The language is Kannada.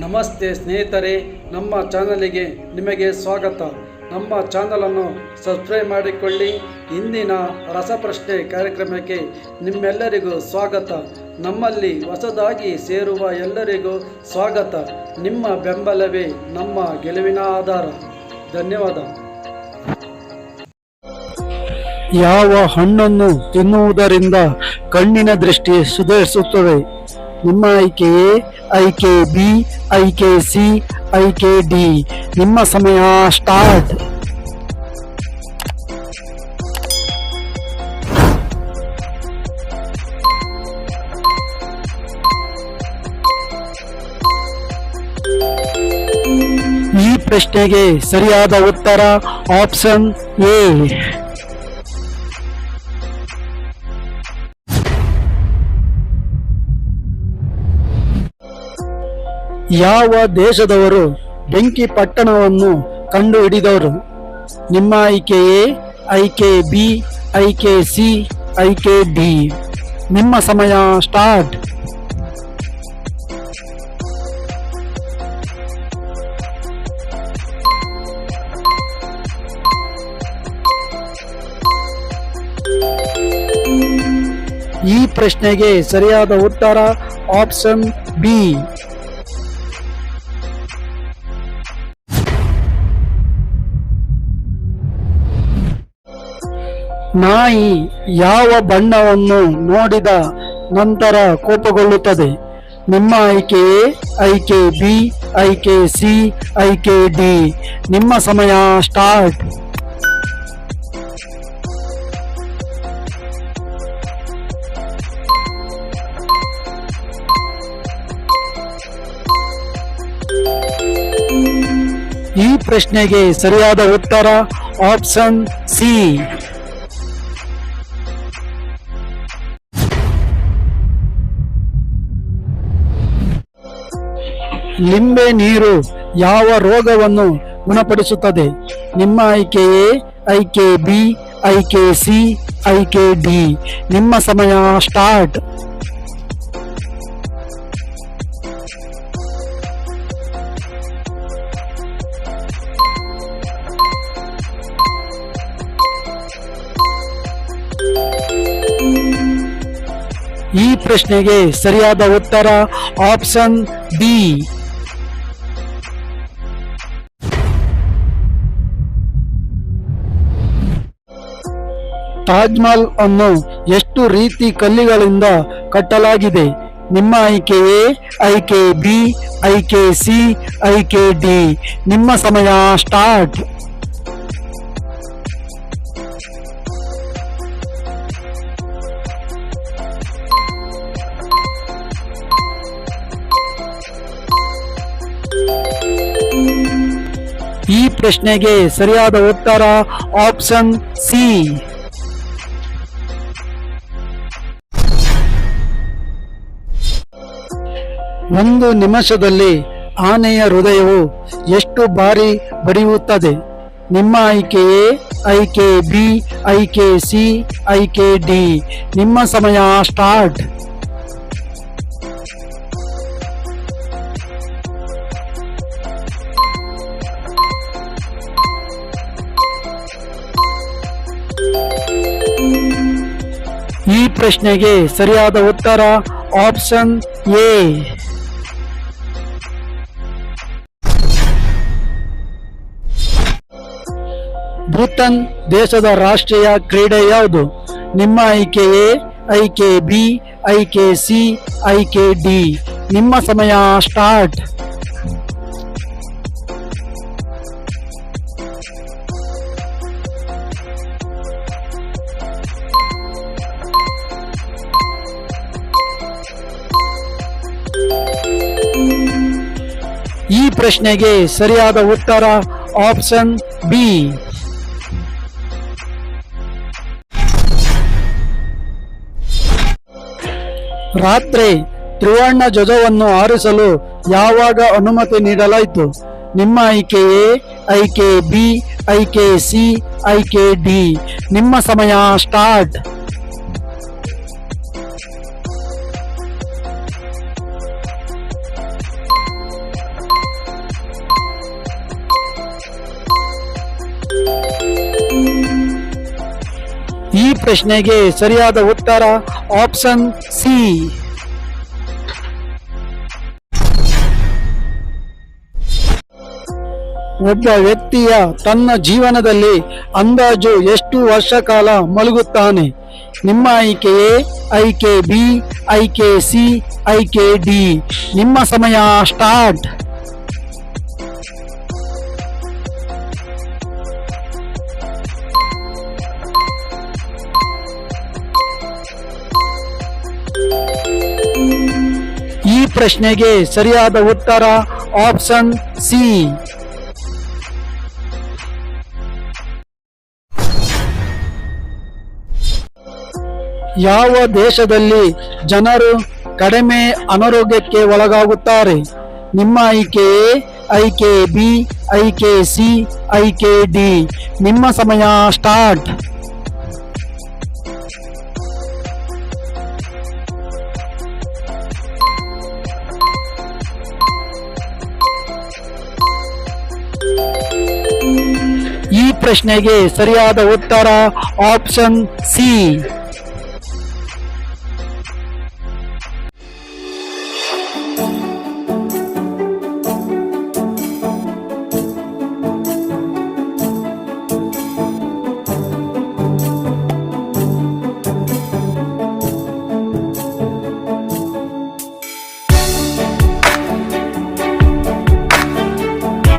ನಮಸ್ತೆ ಸ್ನೇಹಿತರೆ, ನಮ್ಮ ಚಾನಲಿಗೆ ನಿಮಗೆ ಸ್ವಾಗತ. ನಮ್ಮ ಚಾನಲನ್ನು ಸಬ್ಸ್ಕ್ರೈಬ್ ಮಾಡಿಕೊಳ್ಳಿ. ಇಂದಿನ ರಸಪ್ರಶ್ನೆ ಕಾರ್ಯಕ್ರಮಕ್ಕೆ ನಿಮ್ಮೆಲ್ಲರಿಗೂ ಸ್ವಾಗತ. ನಮ್ಮಲ್ಲಿ ಹೊಸದಾಗಿ ಸೇರುವ ಎಲ್ಲರಿಗೂ ಸ್ವಾಗತ. ನಿಮ್ಮ ಬೆಂಬಲವೇ ನಮ್ಮ ಗೆಲುವಿನ ಆಧಾರ. ಧನ್ಯವಾದ. ಯಾವ ಹಣ್ಣನ್ನು ತಿನ್ನುವುದರಿಂದ ಕಣ್ಣಿನ ದೃಷ್ಟಿ ಸುಧಾರಿಸುತ್ತದೆ? ನಿಮ್ಮ ಆಯ್ಕೆ ಎ, ಆಯ್ಕೆ ಬಿ, ಆಯ್ಕೆ ಸಿ, ಆಯ್ಕೆ ಡಿ. ನಿಮ್ಮ ಸಮಯ ಸ್ಟಾರ್ಟ್. ಈ ಪ್ರಶ್ನೆಗೆ ಸರಿಯಾದ ಉತ್ತರ ಆಪ್ಷನ್ ಎ. ಯಾವ ದೇಶದವರು ಬೆಂಕಿ ಪಟ್ಟಣವನ್ನು ಕಂಡುಹಿಡಿದವರು? ನಿಮ್ಮ ಆಯ್ಕೆ ಎ, ಆಯ್ಕೆ ಬಿ, ಆಯ್ಕೆ ಸಿ, ಆಯ್ಕೆ ಡಿ. ನಿಮ್ಮ ಸಮಯ ಸ್ಟಾರ್ಟ್. ಈ ಪ್ರಶ್ನೆಗೆ ಸರಿಯಾದ ಉತ್ತರ ಆಪ್ಷನ್ ಬಿ. ನಾಯಿ ಯಾವ ಬಣ್ಣವನ್ನು ನೋಡಿದ ನಂತರ ಕೋಪಗೊಳ್ಳುತ್ತದೆ? ನಿಮ್ಮ ಆಯ್ಕೆ ಎ, ಆಯ್ಕೆ ಬಿ, ಆಯ್ಕೆ ಸಿ, ಆಯ್ಕೆ ಡಿ. ನಿಮ್ಮ ಸಮಯ ಸ್ಟಾರ್ಟ್. ಈ ಪ್ರಶ್ನೆಗೆ ಸರಿಯಾದ ಉತ್ತರ ಆಪ್ಷನ್ ಸಿ. ಲಿಂಬೆ ನೀರು ಯಾವ ರೋಗವನ್ನು ಗುಣಪಡಿಸುತ್ತದೆ? ನಿಮ್ಮ ಆಯ್ಕೆ ಎ, ಆಯ್ಕೆ ಬಿ, ಆಯ್ಕೆ ಸಿ, ಆಯ್ಕೆ ಡಿ. ನಿಮ್ಮ ಸಮಯ ಸ್ಟಾರ್ಟ್. ಈ ಪ್ರಶ್ನೆಗೆ ಸರಿಯಾದ ಉತ್ತರ ಆಪ್ಷನ್ ಡಿ. ತಾಜ್ ಮಹಲ್ ಅನ್ನು ಎಷ್ಟು ರೀತಿ ಕಲ್ಲಿಗಳಿಂದ ಕಟ್ಟಲಾಗಿದೆ? ನಿಮ್ಮ ಆಯ್ಕೆ ಎ, ಆಯ್ಕೆ ಬಿ, ಆಯ್ಕೆ ಸಿ, ಆಯ್ಕೆ ಡಿ. ನಿಮ್ಮ ಸಮಯ ಸ್ಟಾರ್ಟ್. ಈ ಪ್ರಶ್ನೆಗೆ ಸರಿಯಾದ ಉತ್ತರ ಆಪ್ಷನ್ ಸಿ. ಒಂದು ನಿಮಿಷದಲ್ಲಿ ಆನೆಯ ಹೃದಯವು ಎಷ್ಟು ಬಾರಿ ಬಡಿಯುತ್ತದೆ? ನಿಮ್ಮ ಆಯ್ಕೆ ಎ, ಆಯ್ಕೆ ಬಿ, ಆಯ್ಕೆ ಸಿ, ಆಯ್ಕೆ ಡಿ. ನಿಮ್ಮ ಸಮಯ ಸ್ಟಾರ್ಟ್. ಈ ಪ್ರಶ್ನೆಗೆ ಸರಿಯಾದ ಉತ್ತರ ಆಪ್ಷನ್ ಎ. ಭೂತಾನ್ ದೇಶದ ರಾಷ್ಟ್ರೀಯ ಕ್ರೀಡೆ ಯಾವುದು? ನಿಮ್ಮ ಆಯ್ಕೆ ಎ, ಆಯ್ಕೆ ಬಿ, ಆಯ್ಕೆ ಸಿ, ಆಯ್ಕೆ ಡಿ. ನಿಮ್ಮ ಸಮಯ ಸ್ಟಾರ್ಟ್. ಈ ಪ್ರಶ್ನೆಗೆ ಸರಿಯಾದ ಉತ್ತರ ಆಪ್ಷನ್ ಬಿ. ರಾತ್ರಿ ತ್ರಿವರ್ಣ ಧ್ವಜವನ್ನು ಹಾರಿಸಲು ಯಾವಾಗ ಅನುಮತಿ ನೀಡಲಾಯಿತು? ನಿಮ್ಮ ಆಯ್ಕೆ ಎ, ಆಯ್ಕೆ ಬಿ, ಆಯ್ಕೆ ಸಿ, ಆಯ್ಕೆ ಡಿ. ನಿಮ್ಮ ಸಮಯ ಸ್ಟಾರ್ಟ್. ಪ್ರಶ್ನೆಗೆ ಸರಿಯಾದ ಉತ್ತರ ಆಪ್ಷನ್ ಸಿ. ಒಬ್ಬ ವ್ಯಕ್ತಿಯ ತನ್ನ ಜೀವನದಲ್ಲಿ ಅಂದಾಜು ಎಷ್ಟು ವರ್ಷ ಕಾಲ ಮಲಗುತ್ತಾನೆ? ನಿಮ್ಮ ಆಯ್ಕೆ ಎ, ಆಯ್ಕೆ ಬಿ, ಆಯ್ಕೆ ಸಿ, ಆಯ್ಕೆ ಡಿ. ನಿಮ್ಮ ಸಮಯ ಸ್ಟಾರ್ಟ್. ಈ ಪ್ರಶ್ನೆಗೆ ಸರಿಯಾದ ಉತ್ತರ ಆಪ್ಷನ್ ಸಿ. ಯಾವ ದೇಶದಲ್ಲಿ ಜನರು ಕಡಿಮೆ ಅನಾರೋಗ್ಯಕ್ಕೆ ಒಳಗಾಗುತ್ತಾರೆ? ನಿಮ್ಮ ಆಯ್ಕೆ ಎ, ಆಯ್ಕೆ ಬಿ, ಆಯ್ಕೆ ಸಿ, ಆಯ್ಕೆ ಡಿ. ನಿಮ್ಮ ಸಮಯ ಸ್ಟಾರ್ಟ್. ಈ ಪ್ರಶ್ನೆಗೆ ಸರಿಯಾದ ಉತ್ತರ ಆಪ್ಷನ್ ಸಿ.